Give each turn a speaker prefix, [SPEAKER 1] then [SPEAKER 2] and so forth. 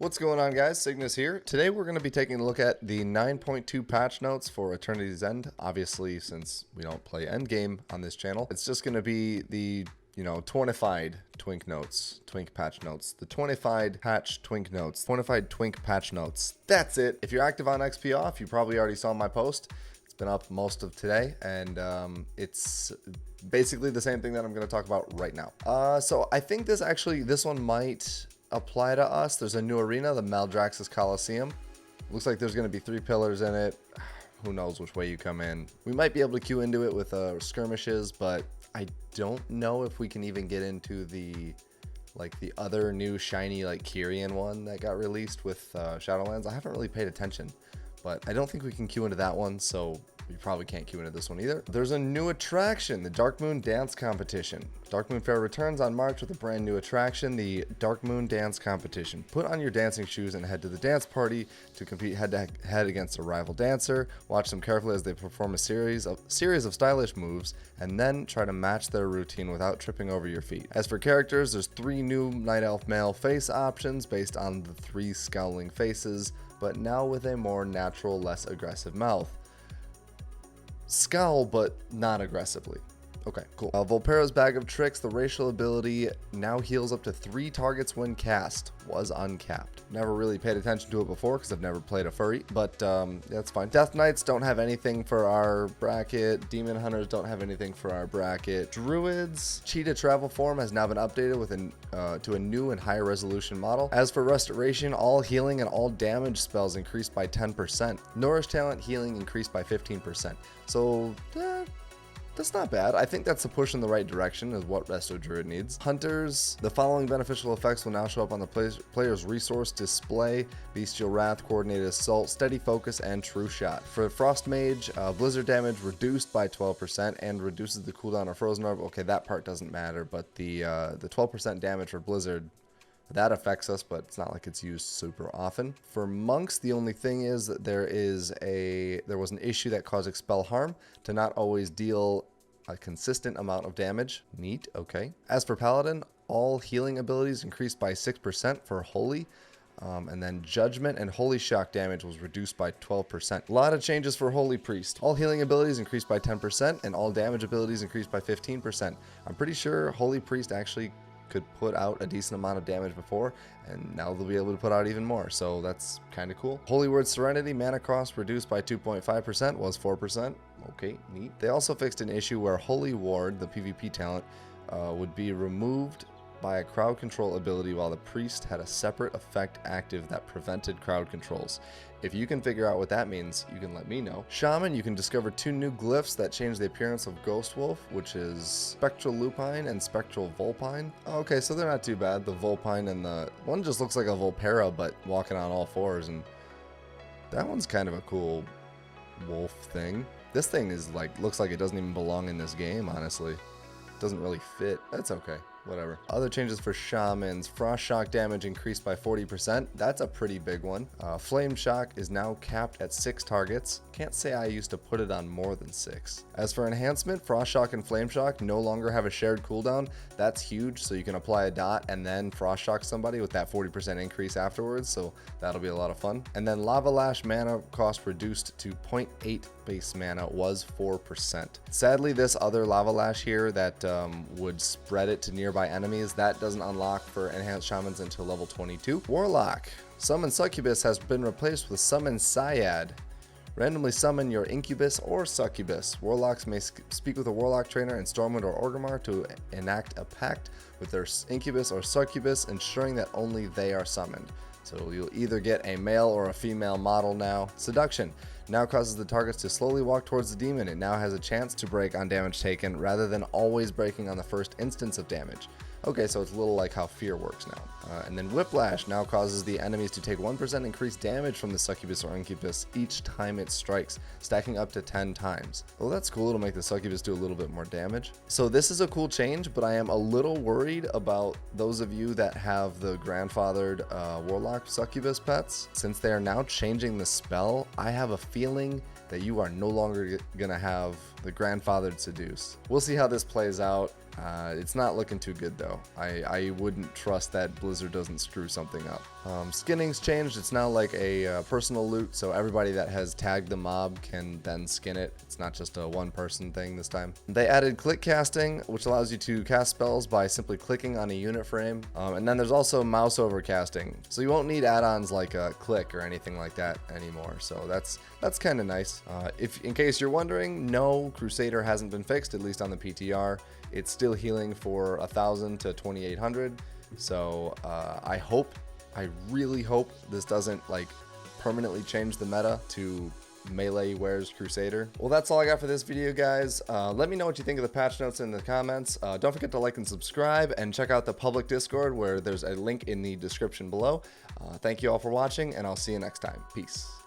[SPEAKER 1] What's going on, guys? Cygnus here. Today we're going to be taking a look at the 9.2 patch notes for Eternity's End. Obviously, since we don't play Endgame on this channel, it's just going to be the, twinkified Twink notes, Twink patch notes. The twinkified patch Twink notes, twinkified Twink patch notes. That's it. If you're active on XP Off, you probably already saw my post. It's been up most of today, and it's basically the same thing that I'm going to talk about right now. So I think this one might apply to us. There's a new arena, the Maldraxxus Coliseum. Looks like there's going to be 3 pillars in it. Who knows which way you come in. We might be able to queue into it with skirmishes, but I don't know if we can even get into the other new shiny Kyrian one that got released with Shadowlands. I haven't really paid attention, but I don't think we can queue into that one, so we probably can't queue into this one either. There's a new attraction, the Dark Moon Dance Competition. Dark Moon Fair returns on March with a brand new attraction, the Dark Moon Dance Competition. Put on your dancing shoes and head to the dance party to compete head-to-head against a rival dancer. Watch them carefully as they perform a series of stylish moves, and then try to match their routine without tripping over your feet. As for characters, there's 3 new Night Elf male face options based on the 3 scowling faces, but now with a more natural, less aggressive mouth. Scowl, but not aggressively. Okay, cool. Volpera's Bag of Tricks, the racial ability, now heals up to 3 targets when cast. Was uncapped. Never really paid attention to it before because I've never played a furry, but that's fine. Death Knights don't have anything for our bracket. Demon Hunters don't have anything for our bracket. Druids, Cheetah Travel Form has now been updated with to a new and higher resolution model. As for Restoration, all healing and all damage spells increased by 10%. Nourish Talent healing increased by 15%. So, that's not bad. I think that's a push in the right direction is what Resto Druid needs. Hunters, the following beneficial effects will now show up on the player's resource display: Bestial Wrath, Coordinated Assault, Steady Focus, and True Shot. For Frost Mage, Blizzard damage reduced by 12% and reduces the cooldown of Frozen Orb. Okay, that part doesn't matter, but the 12% damage for Blizzard, that affects us, but it's not like it's used super often. For monks, the only thing is that there was an issue that caused Expel Harm to not always deal a consistent amount of damage. Neat, okay. As for Paladin, all healing abilities increased by 6% for Holy, and then Judgment and Holy Shock damage was reduced by 12%. A lot of changes for Holy Priest. All healing abilities increased by 10%, and all damage abilities increased by 15%. I'm pretty sure Holy Priest actually could put out a decent amount of damage before, and now they'll be able to put out even more, so that's kind of cool. Holy Word Serenity mana cost reduced by 2.5%, was 4%. Okay, neat. They also fixed an issue where Holy Ward, the PvP talent, would be removed by a crowd control ability while the priest had a separate effect active that prevented crowd controls. If you can figure out what that means, you can let me know. Shaman, you can discover 2 new glyphs that change the appearance of Ghost Wolf, which is Spectral Lupine and Spectral Vulpine. Okay, so they're not too bad. The Vulpine and the one just looks like a Volpera, but walking on all 4s, and that one's kind of a cool wolf thing. This thing is looks like it doesn't even belong in this game, honestly. It doesn't really fit. That's okay. Whatever. Other changes for Shamans. Frost Shock damage increased by 40%. That's a pretty big one. Flame Shock is now capped at 6 targets. Can't say I used to put it on more than 6. As for enhancement, Frost Shock and Flame Shock no longer have a shared cooldown. That's huge, so you can apply a dot and then Frost Shock somebody with that 40% increase afterwards, so that'll be a lot of fun. And then Lava Lash mana cost reduced to 0.8 base mana, was 4%. Sadly, this other Lava Lash here that would spread it to nearby enemies, that doesn't unlock for enhanced shamans until level 22. Warlock. Summon Succubus has been replaced with Summon Syad. Randomly summon your Incubus or Succubus. Warlocks may speak with a Warlock trainer in Stormwind or Orgrimmar to enact a pact with their Incubus or Succubus, ensuring that only they are summoned. So you'll either get a male or a female model now. Seduction now causes the targets to slowly walk towards the demon. It now has a chance to break on damage taken rather than always breaking on the first instance of damage. Okay, so it's a little like how Fear works now. And then Whiplash now causes the enemies to take 1% increased damage from the Succubus or Incubus each time it strikes, stacking up to 10 times. Well, that's cool. It'll make the Succubus do a little bit more damage. So this is a cool change, but I am a little worried about those of you that have the grandfathered Warlock Succubus pets. Since they are now changing the spell, I have a feeling that you are no longer gonna have the grandfathered Seduce. We'll see how this plays out. It's not looking too good though. I wouldn't trust that Blizzard doesn't screw something up. Skinning's changed. It's now like a personal loot, so everybody that has tagged the mob can then skin it. It's not just a one-person thing this time. They added click casting, which allows you to cast spells by simply clicking on a unit frame. And then there's also mouse over casting, so you won't need add-ons like a click or anything like that anymore. So that's kind of nice. If in case you're wondering, no, Crusader hasn't been fixed, at least on the PTR. It's still healing for 1,000 to 2,800. So I really hope this doesn't like permanently change the meta to melee wears Crusader. Well, that's all I got for this video, guys. Let me know what you think of the patch notes in the comments. Don't forget to like and subscribe, and check out the public Discord where there's a link in the description below. Thank you all for watching, and I'll see you next time. Peace.